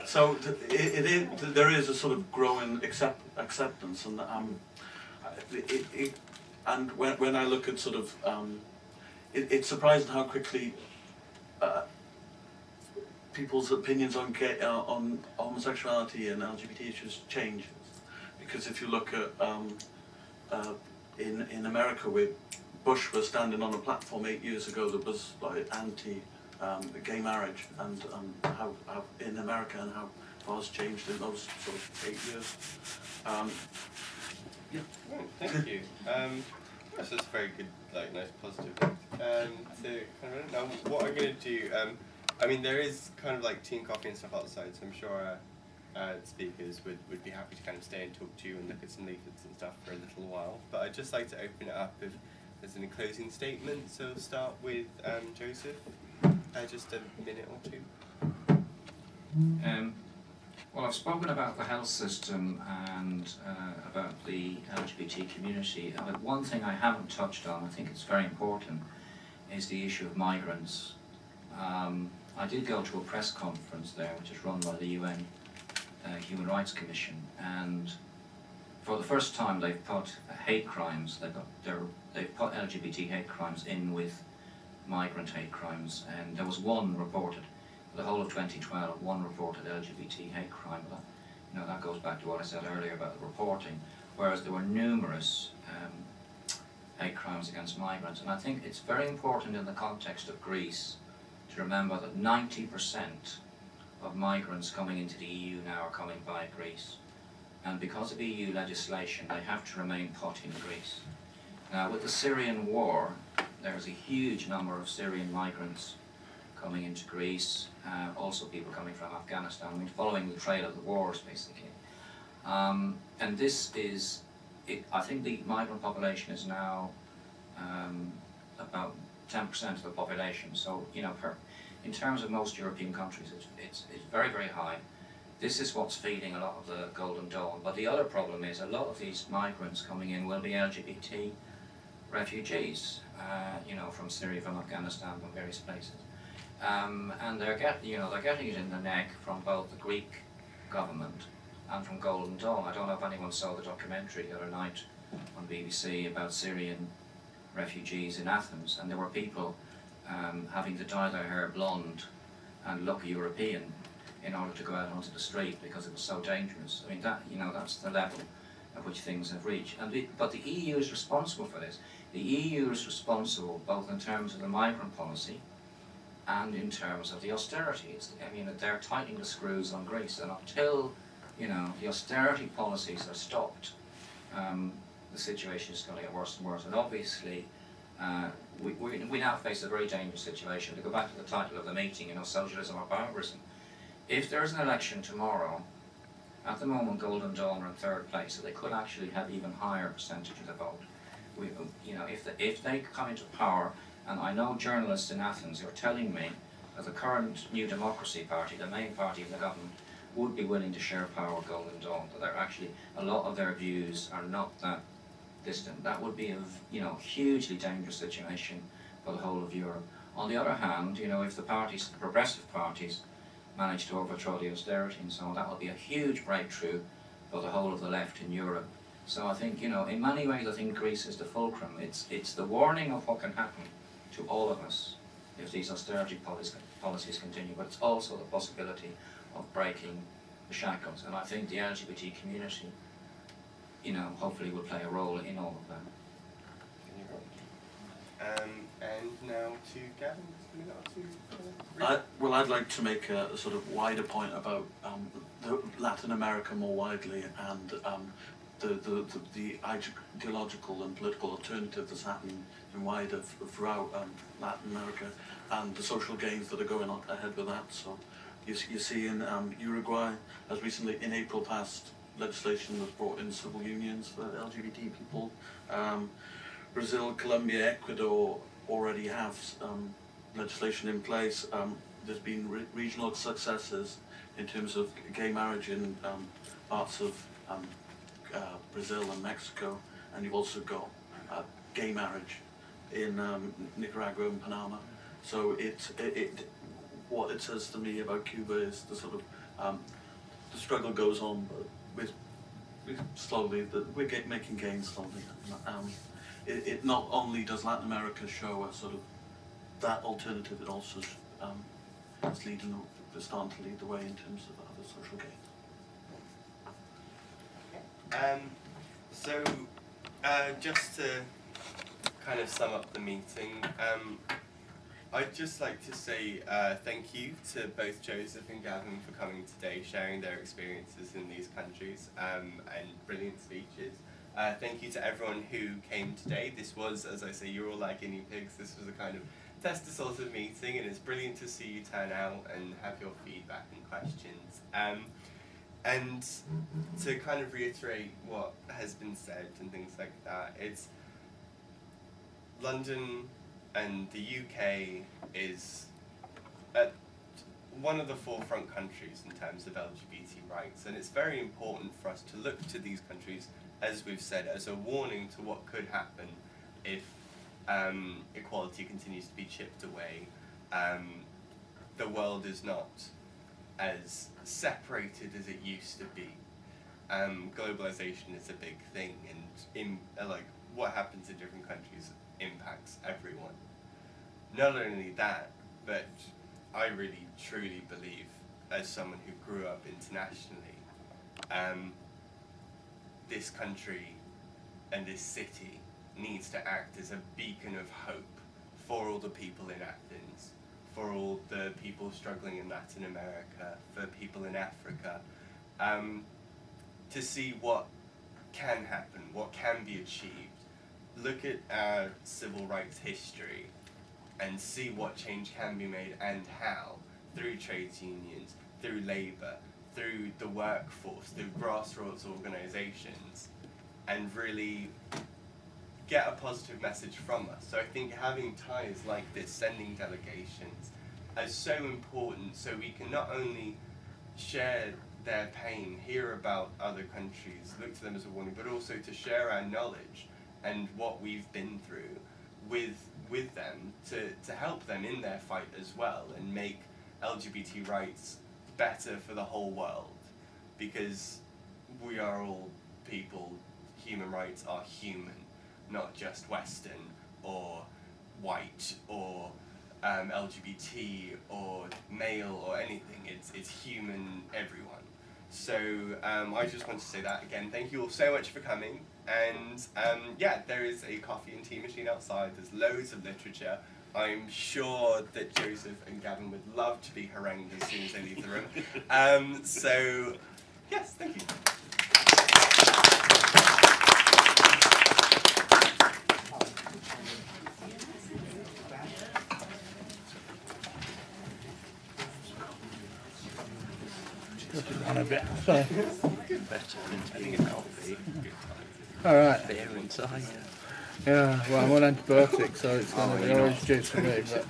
So there is a sort of growing acceptance, and and when I look at sort of it's surprising how quickly people's opinions on homosexuality and LGBT issues changes. Because if you look at in America, where Bush was standing on a platform 8 years ago that was like anti gay marriage, and how in America and how far it's changed in those sort of 8 years. Yeah. Right, thank you. That's just a very good, like, nice positive note. So, kind of, now, what I'm going to do, I mean, there is kind of like tea and coffee and stuff outside, so I'm sure speakers would be happy to kind of stay and talk to you and look at some leaflets and stuff for a little while. But I'd just like to open it up if there's any closing statements. So we'll start with Joseph. Just a minute or two. Well, I've spoken about the health system and about the LGBT community. One thing I haven't touched on, I think it's very important, is the issue of migrants. I did go to a press conference there, which is run by the UN Human Rights Commission, and for the first time they've put hate crimes, they've put LGBT hate crimes in with migrant hate crimes, and there was one reported, for the whole of 2012, one reported LGBT hate crime. But, you know, that goes back to what I said earlier about the reporting, whereas there were numerous hate crimes against migrants. And I think it's very important in the context of Greece to remember that 90% of migrants coming into the EU now are coming by Greece. And because of EU legislation, they have to remain put in Greece. Now, with the Syrian war, there's a huge number of Syrian migrants coming into Greece, also people coming from Afghanistan, I mean, following the trail of the wars, basically. And this is, I think the migrant population is now about 10% of the population. So, you know, in terms of most European countries, it's very, very high. This is what's feeding a lot of the Golden Dawn. But the other problem is a lot of these migrants coming in will be LGBT refugees, you know, from Syria, from Afghanistan, from various places. And they're getting it in the neck from both the Greek government and from Golden Dawn. I don't know if anyone saw the documentary the other night on BBC about Syrian refugees in Athens, and there were people having to dye their hair blonde and look European in order to go out onto the street because it was so dangerous. I mean, that, you know, that's the level at which things have reached. But the EU is responsible for this. The EU is responsible both in terms of the migrant policy and in terms of the austerities. I mean, they're tightening the screws on Greece, and until, you know, the austerity policies are stopped, the situation is going to get worse and worse. And obviously, we now face a very dangerous situation. To go back to the title of the meeting, you know, Socialism or Barbarism. If there's an election tomorrow, at the moment Golden Dawn are in third place, so they could actually have even higher percentage of the vote. You know, if they come into power, and I know journalists in Athens are telling me that the current New Democracy Party, the main party in the government, would be willing to share power with Golden Dawn. That they're actually, a lot of their views are not that distant. That would be a, you know, hugely dangerous situation for the whole of Europe. On the other hand, you know, if the parties, the progressive parties, manage to overthrow the austerity and so on, that would be a huge breakthrough for the whole of the left in Europe. So I think, you know, in many ways I think Greece is the fulcrum. It's the warning of what can happen to all of us if these austerity policies continue, but it's also the possibility of breaking the shackles. And I think the LGBT community, you know, hopefully will play a role in all of that. And now to Gavin. Well, I'd like to make a sort of wider point about Latin America more widely, and the ideological and political alternative that's happening in wider throughout Latin America, and the social gains that are going on ahead with that. So you see in Uruguay, as recently in April passed legislation that brought in civil unions for LGBT people. Brazil, Colombia, Ecuador already have legislation in place. There's been regional successes in terms of gay marriage in parts of Brazil and Mexico, and you've also got gay marriage in Nicaragua and Panama. So what it says to me about Cuba is the sort of the struggle goes on, but slowly we're making gains slowly. It not only does Latin America show a sort of that alternative, it also is starting to lead the way in terms of other social gains. So, just to kind of sum up the meeting, I'd just like to say thank you to both Joseph and Gavin for coming today, sharing their experiences in these countries, and brilliant speeches. Thank you to everyone who came today. This was, as I say, you're all like guinea pigs. This was a kind of test the sort of meeting, and it's brilliant to see you turn out and have your feedback and questions. And to kind of reiterate what has been said and things like that, it's London and the UK is at one of the forefront countries in terms of LGBT rights, and it's very important for us to look to these countries, as we've said, as a warning to what could happen if equality continues to be chipped away. The world is not as separated as it used to be. Globalization is a big thing, and like what happens in different countries impacts everyone. Not only that, but I really truly believe, as someone who grew up internationally, this country and this city needs to act as a beacon of hope for all the people in Athens, for all the people struggling in Latin America, for people in Africa, to see what can happen, what can be achieved. Look at our civil rights history and see what change can be made and how, through trades unions, through labour, through the workforce, through grassroots organisations, and really get a positive message from us. So I think having ties like this, sending delegations, is so important, so we can not only share their pain, hear about other countries, look to them as a warning, but also to share our knowledge and what we've been through with them to help them in their fight as well, and make LGBT rights better for the whole world, because we are all people. Human rights are human, not just Western or white or LGBT or male or anything. It's human, everyone. So I just want to say that again. Thank you all so much for coming. And yeah, there is a coffee and tea machine outside. There's loads of literature. I'm sure that Joseph and Gavin would love to be harangued as soon as they leave the room. So yes, thank you. On a bit. Sorry. Better than tea and coffee. All right. Beer inside. Yeah. Well, I'm on antibiotics, so it's going to be orange juice for me. But